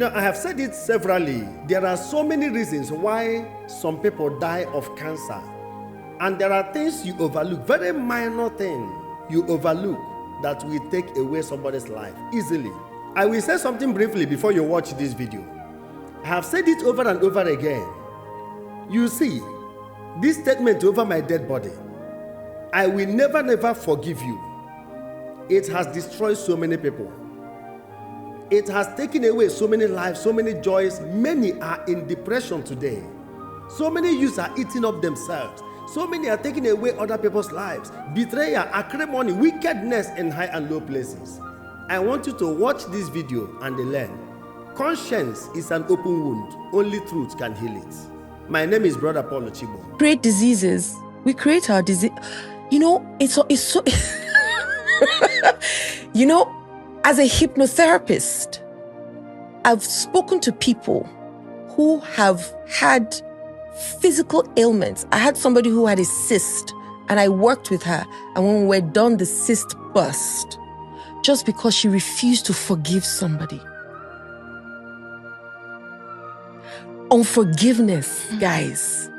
I have said it severally. There are so many reasons why some people die of cancer. And there are things you overlook, very minor things you overlook that will take away somebody's life easily. I will say something briefly before you watch this video. I have said it over and over again. You see, this statement over my dead body, I will never forgive you. It has destroyed so many people. It has taken away so many lives, so many joys. Many are in depression today. So many youths are eating up themselves. So many are taking away other people's lives. Betrayal, acrimony, wickedness in high and low places. I want you to watch this video and learn. Conscience is an open wound. Only truth can heal it. My name is Brother Paul Ochibo. Create diseases. We create our disease. It's so as a hypnotherapist, I've spoken to people who have had physical ailments. I had somebody who had a cyst, and I worked with her. And when we were done, the cyst burst just because she refused to forgive somebody. Unforgiveness, guys,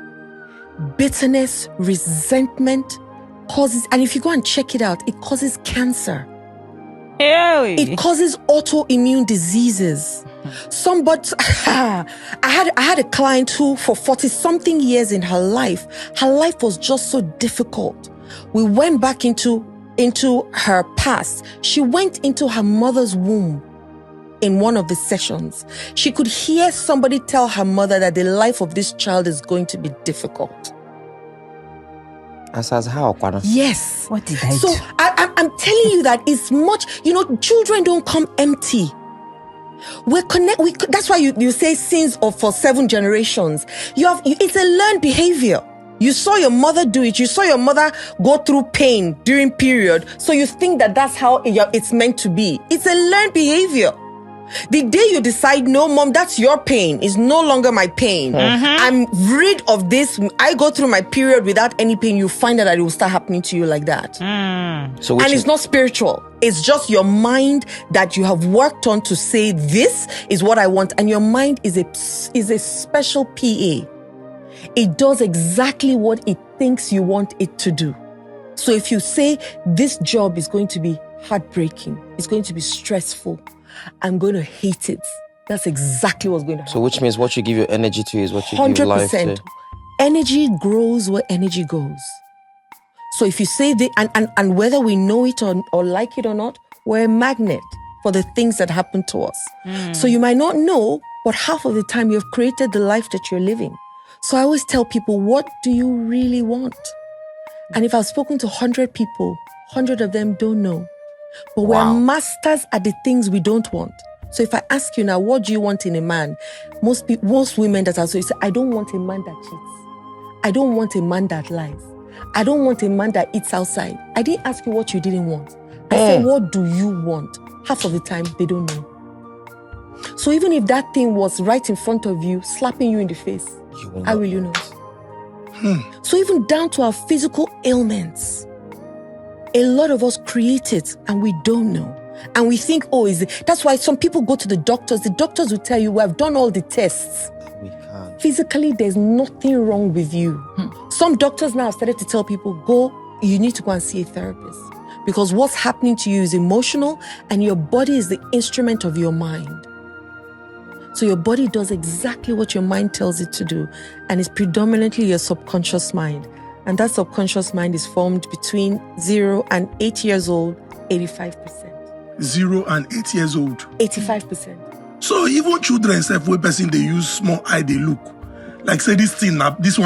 bitterness, resentment causes, and if you go and check it out, it causes cancer. It causes autoimmune diseases. I had a client who for 40-something years in her life was just so difficult. We went back into her past. She went into her mother's womb in one of the sessions. She could hear somebody tell her mother that the life of this child is going to be difficult. As how? Yes. What did I do? So I'm telling you that it's much, children don't come empty. That's why you say sins of for 7 generations. It's a learned behavior. You saw your mother do it. You saw your mother go through pain during period. So you think that that's how it's meant to be. It's a learned behavior. The day you decide, no, mom, that's your pain. It's no longer my pain. I'm rid of this. I go through my period without any pain. You find that it will start happening to you like that. And it's not spiritual. It's just your mind that you have worked on to say, this is what I want. And your mind is a special PA. It does exactly what it thinks you want it to do. So if you say, this job is going to be heartbreaking, it's going to be stressful, I'm going to hate it, that's exactly what's going to happen. So which means what you give your energy to is what you give life to. 100%. Energy grows where energy goes. So if you say and whether we know it or like it or not, we're a magnet for the things that happen to us. So you might not know, but half of the time you've created the life that you're living. So I always tell people, what do you really want? And if I've spoken to 100 people, 100 of them don't know. But we're masters at the things we don't want. So if I ask you now, what do you want in a man? Most women that are so, you say, I don't want a man that cheats. I don't want a man that lies. I don't want a man that eats outside. I didn't ask you what you didn't want. I said, what do you want? Half of the time, they don't know. So even if that thing was right in front of you, slapping you in the face, how will you know? So even down to our physical ailments, a lot of us create it and we don't know. And we think, that's why some people go to the doctors. The doctors will tell you, we have done all the tests. We can't. Physically, there's nothing wrong with you. Some doctors now have started to tell people, you need to go and see a therapist. Because what's happening to you is emotional and your body is the instrument of your mind. So your body does exactly what your mind tells it to do. And it's predominantly your subconscious mind. And that subconscious mind is formed between 0 and 8 years old, 85%. 0 and 8 years old. 85%. So even children, when person they use small eye, they look. Like say this one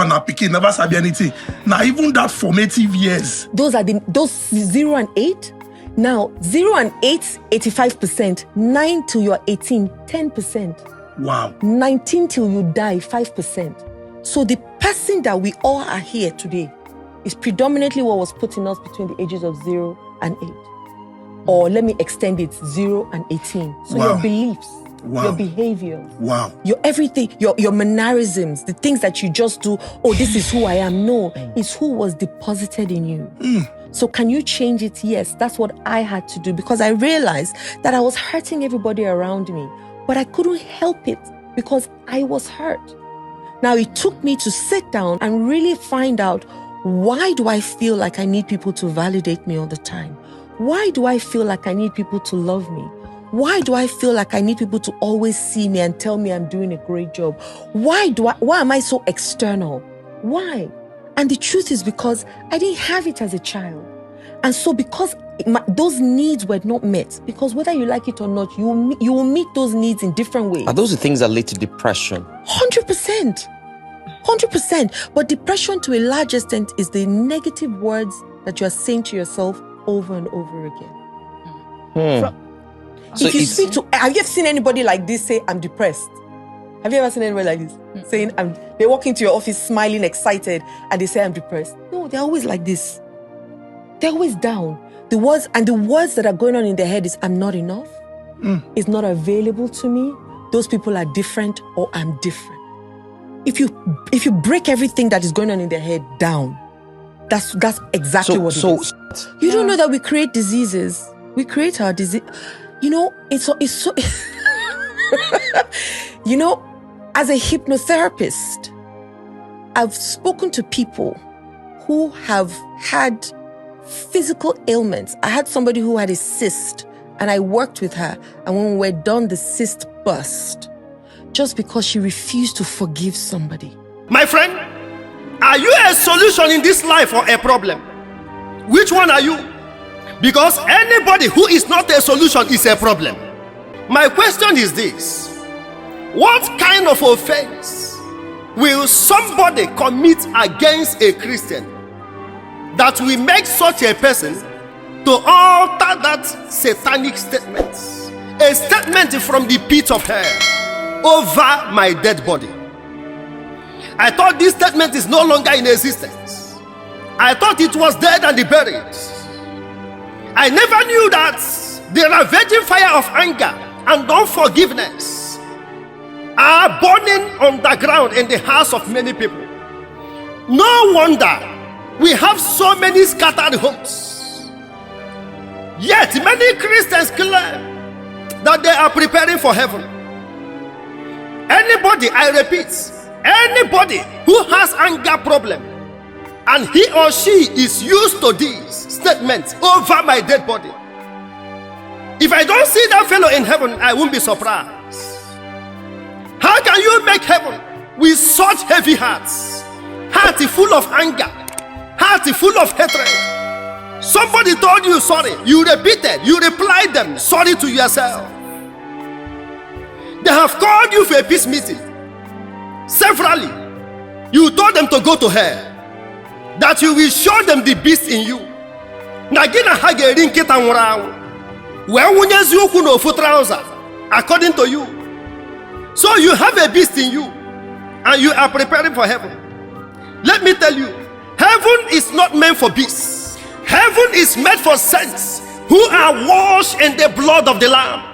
na pikin never sabi anything. Now even that formative years. Those 0 and 8. Now 0 and 8, 85%. 9 till you're 18, 10%. Wow. 19 till you die, 5%. So the person that we all are here today is predominantly what was put in us between the ages of 0 and 8. Or let me extend it, 0 and 18. So your beliefs, your behaviors, your everything, your mannerisms, the things that you just do, this is who I am. No, it's who was deposited in you. So can you change it? Yes, that's what I had to do because I realized that I was hurting everybody around me. but I couldn't help it because I was hurt. Now, it took me to sit down and really find out, why do I feel like I need people to validate me all the time? Why do I feel like I need people to love me? Why do I feel like I need people to always see me and tell me I'm doing a great job? Why am I so external? Why? And the truth is because I didn't have it as a child. And so because those needs were not met, because whether you like it or not, you will meet those needs in different ways. Are those the things that lead to depression? 100%. 100%. But depression to a large extent is the negative words that you are saying to yourself over and over again. So if you speak to, have you ever seen anybody like this say, I'm depressed? Have you ever seen anybody like this? Saying, they walk into your office smiling, excited, and they say, I'm depressed. No, they're always like this. They're always down. The words that are going on in their head is, I'm not enough. It's not available to me. Those people are different, or I'm different. If you break everything that is going on in their head down, that's exactly what it is. You don't know that we create diseases. We create our disease. You know, it's so you know, as a hypnotherapist, I've spoken to people who have had physical ailments. I had somebody who had a cyst, and I worked with her, and when we're done, the cyst burst just because she refused to forgive somebody. My friend, are you a solution in this life or a problem? Which one are you? Because anybody who is not a solution is a problem. My question is this: what kind of offense will somebody commit against a Christian that will make such a person to alter that satanic statement, a statement from the pit of hell, over my dead body? I thought this statement is no longer in existence. I thought it was dead and buried. I never knew that the ravaging fire of anger and unforgiveness are burning underground in the hearts of many people. No wonder we have so many scattered homes. Yet many Christians claim that they are preparing for heaven. Anybody, I repeat, anybody who has anger problem and he or she is used to these statements over my dead body, if I don't see that fellow in heaven, I won't be surprised. How can you make heaven with such heavy hearts? Heart full of anger, heart full of hatred. Somebody told you sorry, you repeated, you replied them sorry to yourself. They have called you for a peace meeting. Severally, you told them to go to hell, that you will show them the beast in you. According to you. So you have a beast in you, and you are preparing for heaven. Let me tell you, heaven is not meant for beasts. Heaven is meant for saints who are washed in the blood of the Lamb.